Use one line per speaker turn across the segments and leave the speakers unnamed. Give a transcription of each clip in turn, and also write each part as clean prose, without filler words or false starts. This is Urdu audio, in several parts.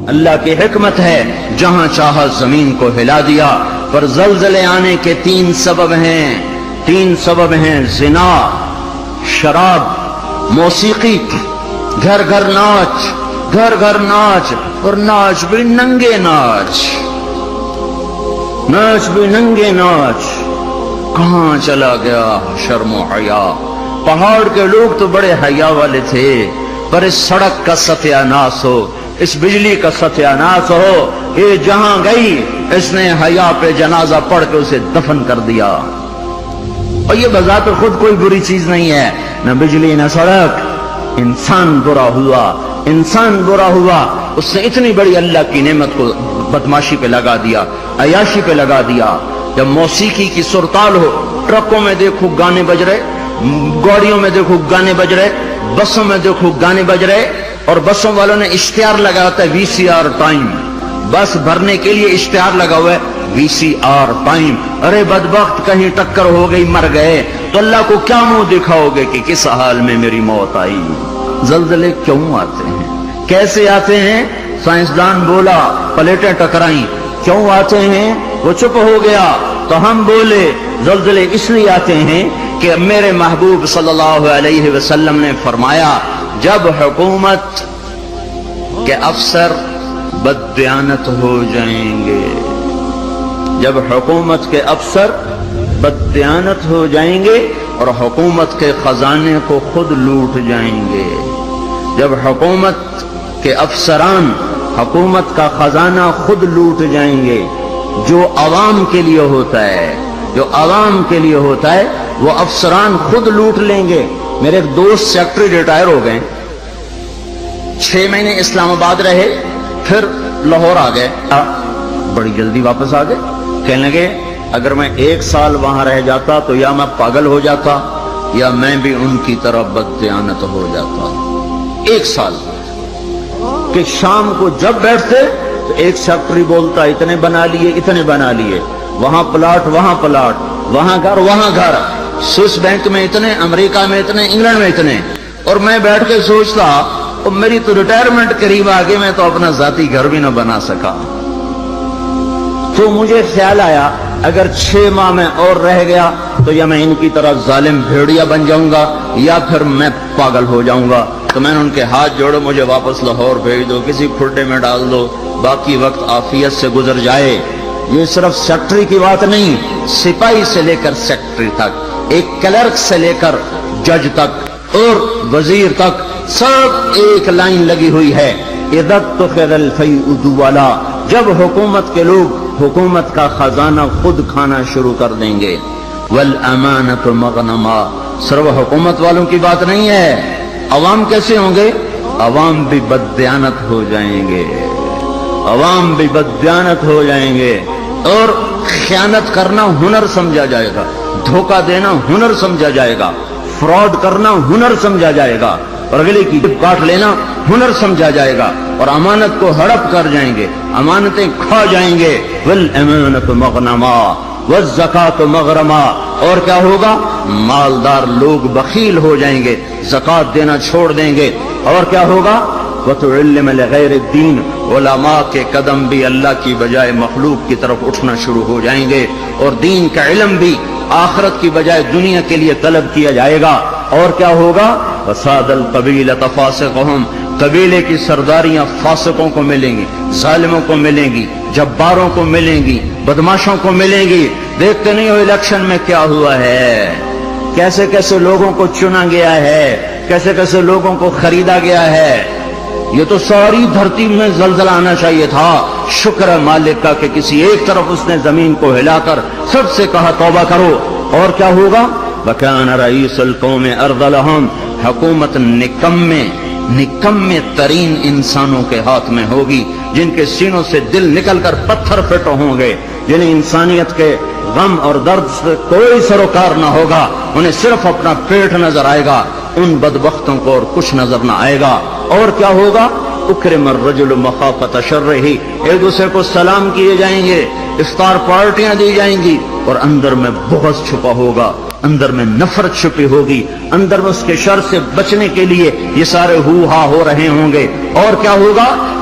اللہ کی حکمت ہے جہاں چاہا زمین کو ہلا دیا، پر زلزلے آنے کے تین سبب ہیں زنا، شراب، موسیقی، گھر گھر ناچ، اور ناچ بھی ننگے ناچ، کہاں چلا گیا شرم و حیا؟ پہاڑ کے لوگ تو بڑے حیا والے تھے، پر اس سڑک کا ستیہ ناس ہو، اس بجلی کا ستیہ ناس ہو، یہ جہاں گئی اس نے حیا پہ جنازہ پڑھ کے اسے دفن کر دیا۔ اور یہ بذات خود کوئی بری چیز نہیں ہے، نہ بجلی نہ سڑک، انسان برا ہوا، اس نے اتنی بڑی اللہ کی نعمت کو بدماشی پہ لگا دیا، عیاشی پہ لگا دیا۔ جب موسیقی کی سرتال ہو، ٹرکوں میں دیکھو گانے بج رہے، گاڑیوں میں دیکھو گانے بج رہے، بسوں میں دیکھو گانے بج رہے، اور بسوں والوں نے اشتہار لگا ہوتا ہے VCR ٹائم، بس بھرنے کے لیے اشتہار لگا ہوا ہے VCR ٹائم۔ ارے بدبخت، کہیں ٹکر ہو گئی مر گئے تو اللہ کو کیا منہ دکھاؤ گے کہ کس حال میں میری موت آئی؟ زلزلے کیوں آتے ہیں؟ کیسے آتے ہیں؟ سائنسدان بولا پلیٹیں ٹکرائیں۔ کیوں آتے ہیں؟ وہ چپ ہو گیا تو ہم بولے زلزلے اس لیے آتے ہیں کہ میرے محبوب صلی اللہ علیہ وسلم نے فرمایا جب حکومت کے افسر بددیانت ہو جائیں گے، جب حکومت کے افسر بددیانت ہو جائیں گے اور حکومت کے خزانے کو خود لوٹ جائیں گے، جب حکومت کے افسران حکومت کا خزانہ خود لوٹ جائیں گے، جو عوام کے لیے ہوتا ہے وہ افسران خود لوٹ لیں گے۔ میرے ایک دوست سیکٹری ریٹائر ہو گئے، 6 مہینے اسلام آباد رہے، پھر لاہور آ گئے، بڑی جلدی واپس آ گئے۔ کہنے لگے اگر میں 1 سال وہاں رہ جاتا تو یا میں پاگل ہو جاتا یا میں بھی ان کی طرح بددیانت ہو جاتا۔ 1 سال کہ شام کو جب بیٹھتے تو ایک سیکٹری بولتا اتنے بنا لیے، وہاں پلاٹ، وہاں گھر، سوئس بینک میں اتنے، امریکہ میں اتنے، انگلینڈ میں اتنے، اور میں بیٹھ کے سوچتا اور میری تو ریٹائرمنٹ قریب آ گئی، میں تو اپنا ذاتی گھر بھی نہ بنا سکا۔ تو مجھے خیال آیا اگر 6 ماہ میں اور رہ گیا تو یا میں ان کی طرح ظالم بھیڑیا بن جاؤں گا یا پھر میں پاگل ہو جاؤں گا۔ تو میں نے ان کے ہاتھ جوڑے، مجھے واپس لاہور بھیج دو، کسی کھڈے میں ڈال دو، باقی وقت عافیت سے گزر جائے۔ یہ صرف سیکٹری کی بات نہیں، سپاہی سے لے کر سیکٹری تک، ایک کلرک سے لے کر جج تک اور وزیر تک، سب ایک لائن لگی ہوئی ہے، اذا اتخذ الفیء دولا، جب حکومت کے لوگ حکومت کا خزانہ خود کھانا شروع کر دیں گے۔ والامانۃ مغنما، صرف حکومت والوں کی بات نہیں ہے، عوام کیسے ہوں گے؟ عوام بھی بددیانت ہو جائیں گے، اور خیانت کرنا ہنر سمجھا جائے گا، دھوکہ دینا ہنر سمجھا جائے گا، فراڈ کرنا ہنر سمجھا جائے گا، اور اگلے کی کاٹ لینا ہنر سمجھا جائے گا، اور امانت کو ہڑپ کر جائیں گے، امانتیں کھا جائیں گے۔ والامانۃ مغنما والزکاۃ مغرما، اور کیا ہوگا؟ مالدار لوگ بخیل ہو جائیں گے، زکات دینا چھوڑ دیں گے، اور کیا ہوگا؟ وتعلم لغیر الدین، علماء کے قدم بھی اللہ کی بجائے مخلوق کی طرف اٹھنا شروع ہو جائیں گے، اور دین کا علم بھی آخرت کی بجائے دنیا کے لیے طلب کیا جائے گا، اور کیا ہوگا؟ وساد القبیلۃ فاسقہم، قبیلے کی سرداریاں فاسقوں کو ملیں گی، ظالموں کو ملیں گی، جباروں کو ملیں گی، بدماشوں کو ملیں گی۔ دیکھتے نہیں ہو الیکشن میں کیا ہوا ہے، کیسے کیسے لوگوں کو چنا گیا ہے، کیسے کیسے لوگوں کو خریدا گیا ہے۔ یہ تو ساری دھرتی میں زلزلہ آنا چاہیے تھا، شکر ہے مالک کا کہ کسی ایک طرف اس نے زمین کو ہلا کر سب سے کہا توبہ کرو، اور کیا ہوگا؟ وَكَانَ رَئِيسُ الْقَوْمِ أَرْذَلَهُمْ، حکومت نکمے ترین انسانوں کے ہاتھ میں ہوگی، جن کے سینوں سے دل نکل کر پتھر پھٹ ہوں گے، جنہیں انسانیت کے غم اور درد سے کوئی سروکار نہ ہوگا، انہیں صرف اپنا پیٹ نظر آئے گا، ان بدبختوں کو اور کچھ نظر نہ آئے گا۔ اور کیا ہوگا؟ اکرم الرجل مخافۃ شرہ، ایک دوسرے کو سلام کیے جائیں گے، افطار پارٹیاں دی جائیں گی، اور اندر میں بغض چھپا ہوگا، اندر میں نفرت چھپی ہوگی، اندر میں اس کے شر سے بچنے کے لیے یہ سارے ہو ہا ہو رہے ہوں گے۔ اور کیا ہوگا؟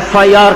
FIR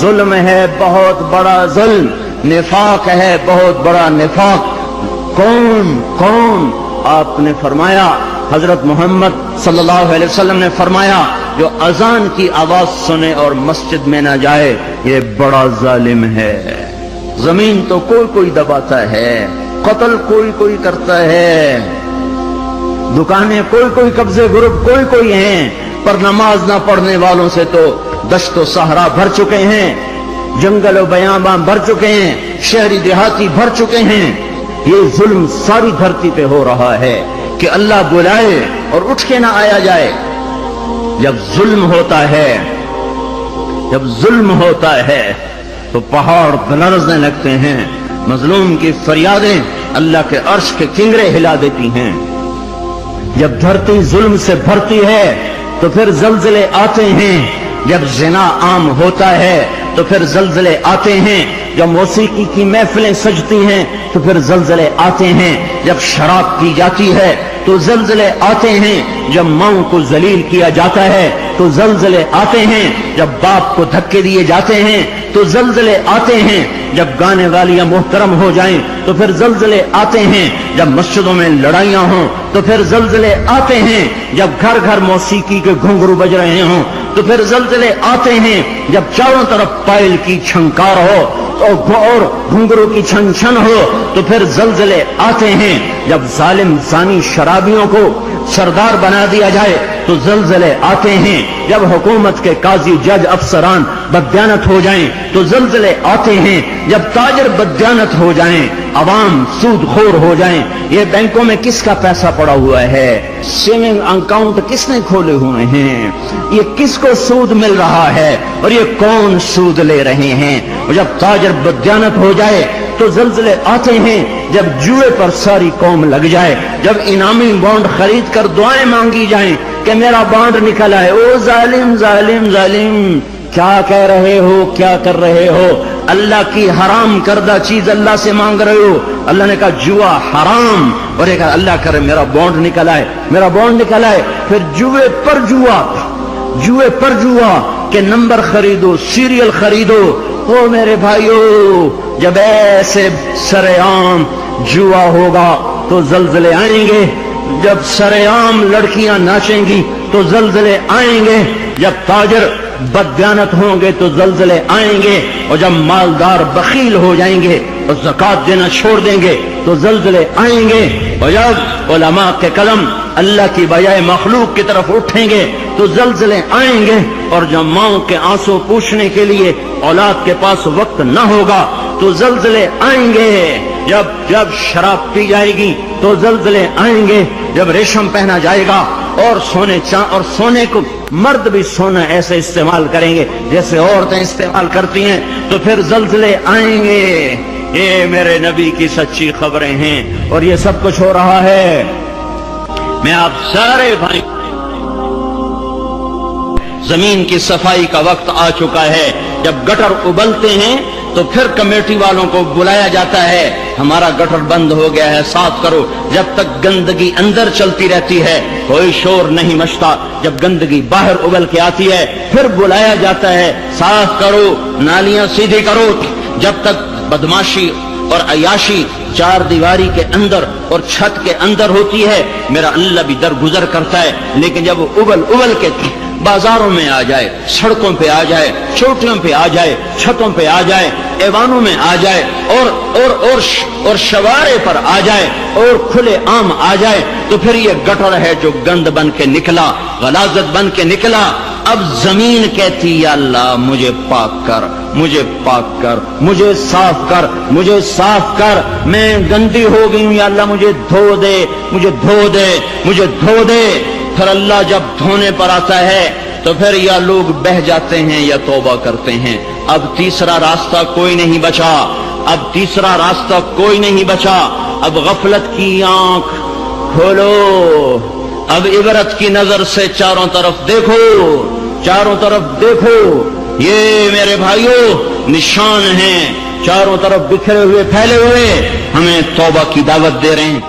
ظلم ہے بہت بڑا ظلم، نفاق ہے بہت بڑا نفاق۔ کون آپ نے فرمایا، حضرت محمد صلی اللہ علیہ وسلم نے فرمایا، جو اذان کی آواز سنے اور مسجد میں نہ جائے یہ بڑا ظالم ہے۔ زمین تو کوئی دباتا ہے، قتل کوئی کرتا ہے، دکانیں کوئی قبضے گروپ کوئی ہیں، پر نماز نہ پڑھنے والوں سے تو دشت و صحرا بھر چکے ہیں، جنگل و بیاباں بھر چکے ہیں، شہری دیہاتی بھر چکے ہیں۔ یہ ظلم ساری دھرتی پہ ہو رہا ہے کہ اللہ بلائے اور اٹھ کے نہ آیا جائے۔ جب ظلم ہوتا ہے تو پہاڑ لرزنے لگتے ہیں، مظلوم کی فریادیں اللہ کے عرش کے کنگرے ہلا دیتی ہیں۔ جب دھرتی ظلم سے بھرتی ہے تو پھر زلزلے آتے ہیں، جب زنا عام ہوتا ہے تو پھر زلزلے آتے ہیں، جب موسیقی کی محفلیں سجتی ہیں تو پھر زلزلے آتے ہیں، جب شراب پی جاتی ہے تو زلزلے آتے ہیں، جب ماؤں کو ذلیل کیا جاتا ہے تو زلزلے آتے ہیں، جب باپ کو دھکے دیے جاتے ہیں تو زلزلے آتے ہیں، جب گانے والیاں محترم ہو جائیں تو پھر زلزلے آتے ہیں، جب مسجدوں میں لڑائیاں ہوں تو پھر زلزلے آتے ہیں، جب گھر گھر موسیقی کے گھنگرو بج رہے ہوں تو پھر زلزلے آتے ہیں، جب چاروں طرف پائل کی چھنکار ہو اور گھنگرو کی چھن چھن ہو تو پھر زلزلے آتے ہیں، جب ظالم زانی شرابیوں کو سردار بنا دیا جائے تو زلزلے آتے ہیں، جب حکومت کے قاضی جج افسران بددیانت ہو جائیں تو زلزلے آتے ہیں، جب تاجر بددیانت ہو جائیں، عوام سود خور ہو جائیں۔ یہ بینکوں میں کس کا پیسہ پڑا ہوا ہے؟ سیونگ اکاؤنٹ کس نے کھولے ہوئے ہیں؟ یہ کس کو سود مل رہا ہے اور یہ کون سود لے رہے ہیں؟ اور جب تاجر بددیانت ہو جائے تو زلزلے آتے ہیں، جب جوئے پر ساری قوم لگ جائے، جب انعامی بانڈ خرید کر دعائیں مانگی جائیں کہ میرا بانڈ نکل آئے۔ او ظالم ظالم ظالم، کیا کہہ رہے ہو، کیا کر رہے ہو؟ اللہ کی حرام کردہ چیز اللہ سے مانگ رہے ہو۔ اللہ نے کہا جوا حرام، اور یہ کہا اللہ کرے میرا بانڈ نکل آئے، میرا بانڈ نکل آئے۔ پھر جوئے پر جوا کہ نمبر خریدو، سیریل خریدو۔ او میرے بھائیو، جب ایسے سر عام جوا ہوگا تو زلزلے آئیں گے، جب سر عام لڑکیاں ناچیں گی تو زلزلے آئیں گے، جب تاجر بددیانت ہوں گے تو زلزلے آئیں گے، اور جب مالدار بخیل ہو جائیں گے اور زکوٰۃ دینا چھوڑ دیں گے تو زلزلے آئیں گے، اور جب علماء کے قلم اللہ کی بجائے مخلوق کی طرف اٹھیں گے تو زلزلے آئیں گے، اور جب ماؤں کے آنسو پوچھنے کے لیے اولاد کے پاس وقت نہ ہوگا تو زلزلے آئیں گے، جب شراب پی جائے گی تو زلزلے آئیں گے، جب ریشم پہنا جائے گا اور سونے کو مرد بھی سونا ایسے استعمال کریں گے جیسے عورتیں استعمال کرتی ہیں تو پھر زلزلے آئیں گے۔ یہ میرے نبی کی سچی خبریں ہیں اور یہ سب کچھ ہو رہا ہے۔ میں آپ سارے بھائی، زمین کی صفائی کا وقت آ چکا ہے۔ جب گٹر ابلتے ہیں تو پھر کمیٹی والوں کو بلایا جاتا ہے، ہمارا گٹر بند ہو گیا ہے، صاف کرو۔ جب تک گندگی اندر چلتی رہتی ہے کوئی شور نہیں مچتا، جب گندگی باہر ابل کے آتی ہے پھر بلایا جاتا ہے، صاف کرو، نالیاں سیدھی کرو۔ جب تک بدماشی اور عیاشی چار دیواری کے اندر اور چھت کے اندر ہوتی ہے میرا اللہ بھی درگزر کرتا ہے، لیکن جب وہ ابل کے بازاروں میں آ جائے، سڑکوں پہ آ جائے، چوٹیوں پہ آ جائے، چھتوں پہ آ جائے، ایوانوں میں آ جائے، اور شوارے پر آ جائے اور کھلے عام آ جائے تو پھر یہ گٹر ہے جو گند بن کے نکلا، غلاظت بن کے نکلا۔ اب زمین کہتی یا اللہ مجھے پاک کر، مجھے پاک کر، مجھے صاف کر، مجھے صاف کر، میں گندی ہو گئی ہوں، یا اللہ مجھے دھو دے، مجھے دھو دے، مجھے دھو دے۔ پھر اللہ جب دھونے پر آتا ہے تو پھر یا لوگ بہہ جاتے ہیں یا توبہ کرتے ہیں۔ اب تیسرا راستہ کوئی نہیں بچا، اب تیسرا راستہ کوئی نہیں بچا۔ اب غفلت کی آنکھ کھولو، اب عبرت کی نظر سے چاروں طرف دیکھو، چاروں طرف دیکھو۔ یہ میرے بھائیوں نشان ہیں، چاروں طرف بکھرے ہوئے پھیلے ہوئے، ہمیں توبہ کی دعوت دے رہے ہیں۔